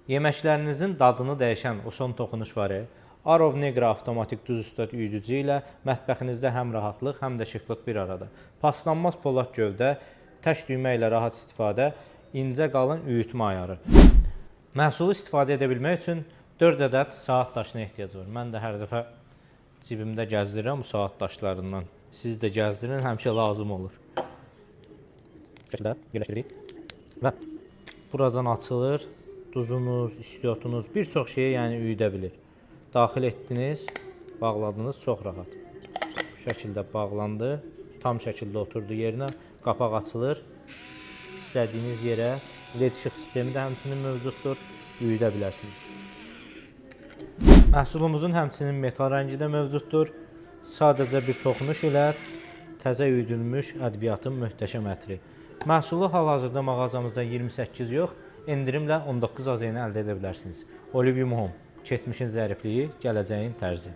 Yeməklərinizin dadını dəyişən o son toxunuş var. Arov Negra avtomatik duz üstə üyüdücü ilə mətbəxinizdə həm rahatlıq, həm də şıxlıq bir arada. Paslanmaz polad gövdə, tək düymə ilə rahat istifadə, incə qalın üyütmə ayarı. Məhsulu istifadə edə bilmək üçün 4 ədəd saat daşına ehtiyac var. Mən də hər dəfə cibimdə gəzdirirəm bu saat daşlarından. Siz də gəzdirin, həmişə lazım olur. Bu şəkildə birləşdiririk və buradan açılır. Duzunuz, istiyotunuz, bir çox şeyi yəni üyüdə bilir. Daxil etdiniz, bağladınız, çox rahat. Bu şəkildə bağlandı, tam şəkildə oturdu yerinə, qapaq açılır. İstədiyiniz yerə LED işıq sistemi də həmçinin mövcuddur, üyüdə bilərsiniz. Məhsulumuzun həmçinin metal rəngi də mövcuddur. Sadəcə bir toxunuş ilə təzə üyüdülmüş ədviyyatın möhtəşəm ətri. Məhsulu hal-hazırda mağazamızda 28 yox, endirimlə 19 AZ-ni əldə edə bilərsiniz. Olivium Home, keçmişin zərifliyi, gələcəyin tərzi.